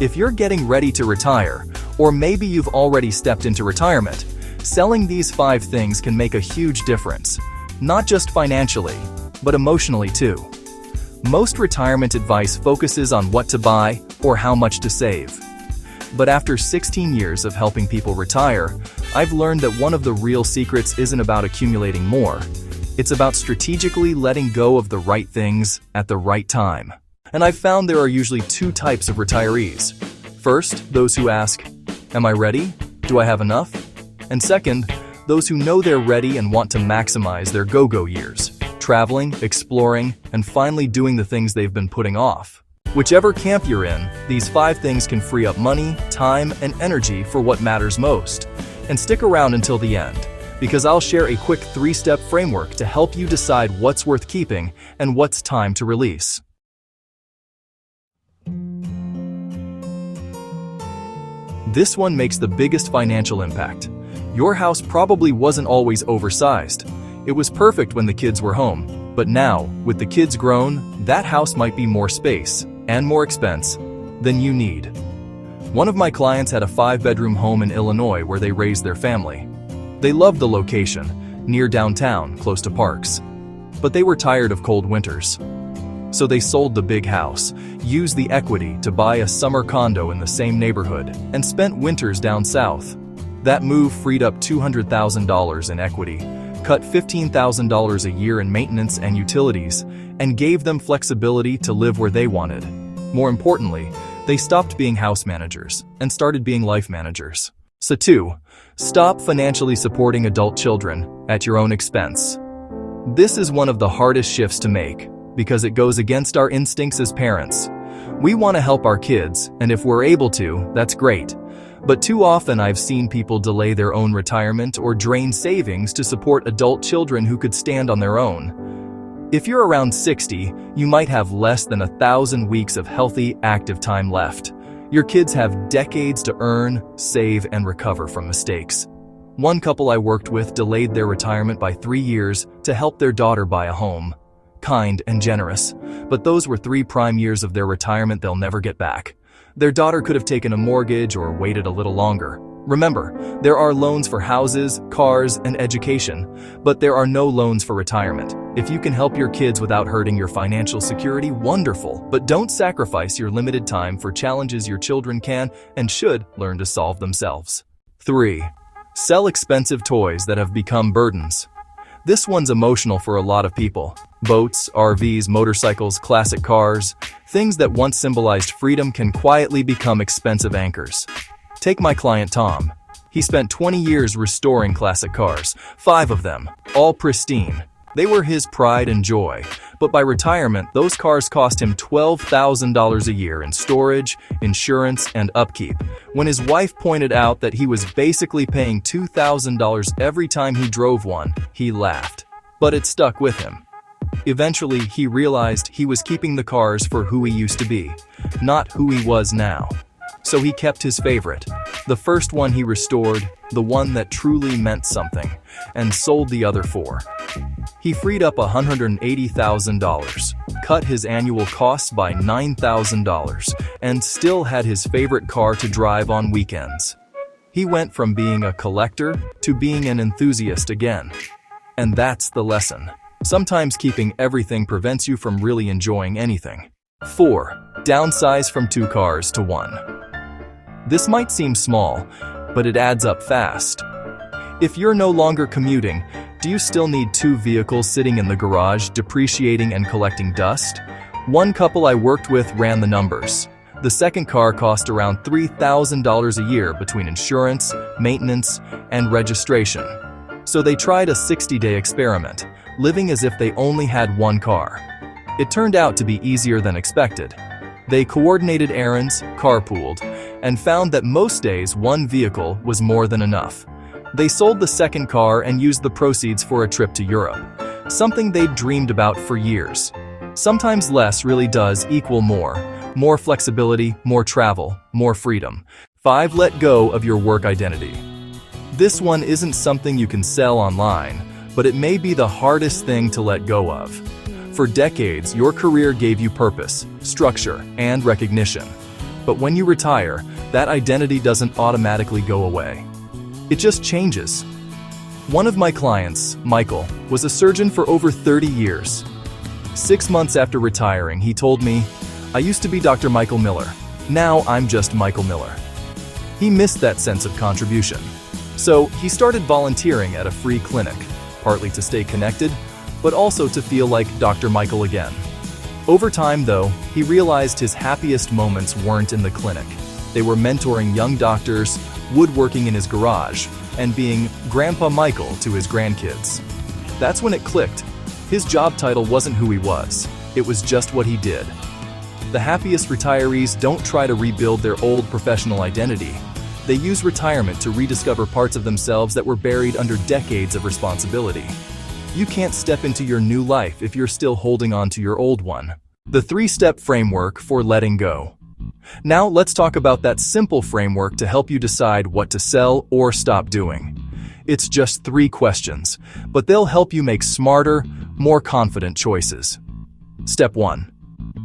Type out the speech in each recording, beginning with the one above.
If you're getting ready to retire, or maybe you've already stepped into retirement, selling these 5 things can make a huge difference, not just financially, but emotionally too. Most retirement advice focuses on what to buy or how much to save. But after 16 years of helping people retire, I've learned that one of the real secrets isn't about accumulating more. It's about strategically letting go of the right things at the right time. And I've found there are usually 2 types of retirees. First, those who ask, "Am I ready? Do I have enough?" And second, those who know they're ready and want to maximize their go-go years, traveling, exploring, and finally doing the things they've been putting off. Whichever camp you're in, these 5 things can free up money, time, and energy for what matters most. And stick around until the end, because I'll share a quick 3-step framework to help you decide what's worth keeping and what's time to release. This one makes the biggest financial impact. Your house probably wasn't always oversized. It was perfect when the kids were home, but now, with the kids grown, that house might be more space and more expense than you need. One of my clients had a 5-bedroom home in Illinois where they raised their family. They loved the location, near downtown, close to parks. But they were tired of cold winters. So they sold the big house, used the equity to buy a summer condo in the same neighborhood, and spent winters down south. That move freed up $200,000 in equity, cut $15,000 a year in maintenance and utilities, and gave them flexibility to live where they wanted. More importantly, they stopped being house managers and started being life managers. So 2, stop financially supporting adult children at your own expense. This is one of the hardest shifts to make because it goes against our instincts as parents. We want to help our kids, and if we're able to, that's great. But too often I've seen people delay their own retirement or drain savings to support adult children who could stand on their own. If you're around 60, you might have less than 1,000 weeks of healthy, active time left. Your kids have decades to earn, save, and recover from mistakes. One couple I worked with delayed their retirement by 3 years to help their daughter buy a home. Kind and generous, but those were 3 prime years of their retirement they'll never get back. Their daughter could have taken a mortgage or waited a little longer. Remember, there are loans for houses, cars, and education, but there are no loans for retirement. If you can help your kids without hurting your financial security, wonderful, but don't sacrifice your limited time for challenges your children can and should learn to solve themselves. 3. Sell expensive toys that have become burdens. This one's emotional for a lot of people. Boats, RVs, motorcycles, classic cars, things that once symbolized freedom can quietly become expensive anchors. Take my client Tom. He spent 20 years restoring classic cars, 5 of them, all pristine. They were his pride and joy, but by retirement, those cars cost him $12,000 a year in storage, insurance, and upkeep. When his wife pointed out that he was basically paying $2,000 every time he drove one, he laughed. But it stuck with him. Eventually, he realized he was keeping the cars for who he used to be, not who he was now. So he kept his favorite, the first one he restored, the one that truly meant something, and sold the other 4. He freed up $180,000, cut his annual costs by $9,000, and still had his favorite car to drive on weekends. He went from being a collector to being an enthusiast again. And that's the lesson. Sometimes keeping everything prevents you from really enjoying anything. 4. Downsize from 2 cars to 1. This might seem small, but it adds up fast. If you're no longer commuting, do you still need 2 vehicles sitting in the garage, depreciating and collecting dust? One couple I worked with ran the numbers. The second car cost around $3,000 a year between insurance, maintenance, and registration. So they tried a 60-day experiment, living as if they only had 1 car. It turned out to be easier than expected. They coordinated errands, carpooled, and found that most days 1 vehicle was more than enough. They sold the second car and used the proceeds for a trip to Europe, something they'd dreamed about for years. Sometimes less really does equal more. More flexibility, more travel, more freedom. 5. Let go of your work identity. This one isn't something you can sell online, but it may be the hardest thing to let go of. For decades, your career gave you purpose, structure, and recognition. But when you retire, that identity doesn't automatically go away. It just changes. One of my clients, Michael, was a surgeon for over 30 years. 6 months after retiring, he told me, "I used to be Dr. Michael Miller. Now I'm just Michael Miller." He missed that sense of contribution. So he started volunteering at a free clinic, partly to stay connected, but also to feel like Dr. Michael again. Over time, though, he realized his happiest moments weren't in the clinic. They were mentoring young doctors, woodworking in his garage, and being Grandpa Michael to his grandkids. That's when it clicked. His job title wasn't who he was. It was just what he did. The happiest retirees don't try to rebuild their old professional identity. They use retirement to rediscover parts of themselves that were buried under decades of responsibility. You can't step into your new life if you're still holding on to your old one. The 3-step framework for letting go. Now let's talk about that simple framework to help you decide what to sell or stop doing. It's just 3 questions, but they'll help you make smarter, more confident choices. Step 1.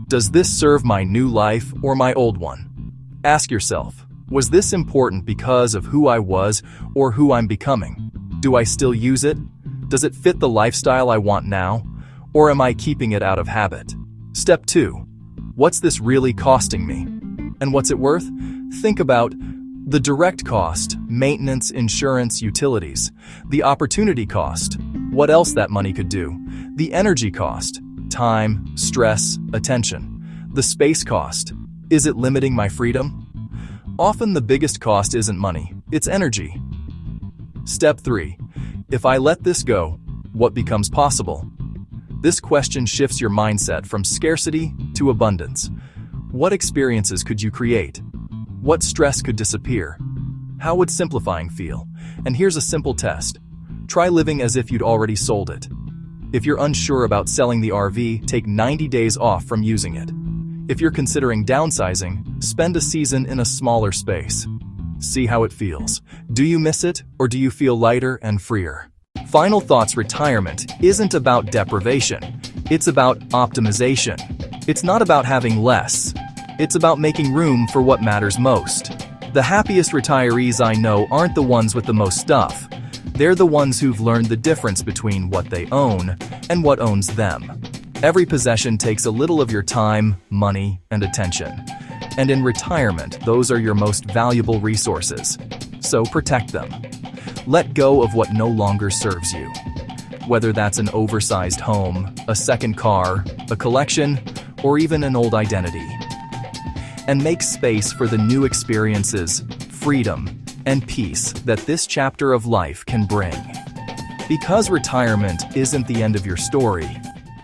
Does this serve my new life or my old one? Ask yourself, was this important because of who I was or who I'm becoming? Do I still use it? Does it fit the lifestyle I want now? Or am I keeping it out of habit? Step 2. What's this really costing me? And what's it worth? Think about the direct cost, maintenance, insurance, utilities. The opportunity cost, what else that money could do. The energy cost, time, stress, attention. The space cost, is it limiting my freedom? Often the biggest cost isn't money, it's energy. Step 3. If I let this go, what becomes possible? This question shifts your mindset from scarcity to abundance. What experiences could you create? What stress could disappear? How would simplifying feel? And here's a simple test. Try living as if you'd already sold it. If you're unsure about selling the RV, take 90 days off from using it. If you're considering downsizing, spend a season in a smaller space. See how it feels. Do you miss it, or do you feel lighter and freer? Final thoughts: retirement isn't about deprivation. It's about optimization. It's not about having less. It's about making room for what matters most. The happiest retirees I know aren't the ones with the most stuff. They're the ones who've learned the difference between what they own and what owns them. Every possession takes a little of your time, money, and attention. And in retirement, those are your most valuable resources. So protect them. Let go of what no longer serves you. Whether that's an oversized home, a second car, a collection, or even an old identity. And make space for the new experiences, freedom, and peace that this chapter of life can bring. Because retirement isn't the end of your story,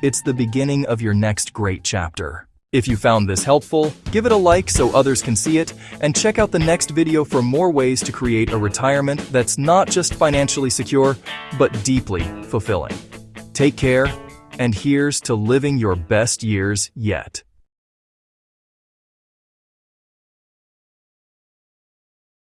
it's the beginning of your next great chapter. If you found this helpful, give it a like so others can see it, and check out the next video for more ways to create a retirement that's not just financially secure, but deeply fulfilling. Take care, and here's to living your best years yet.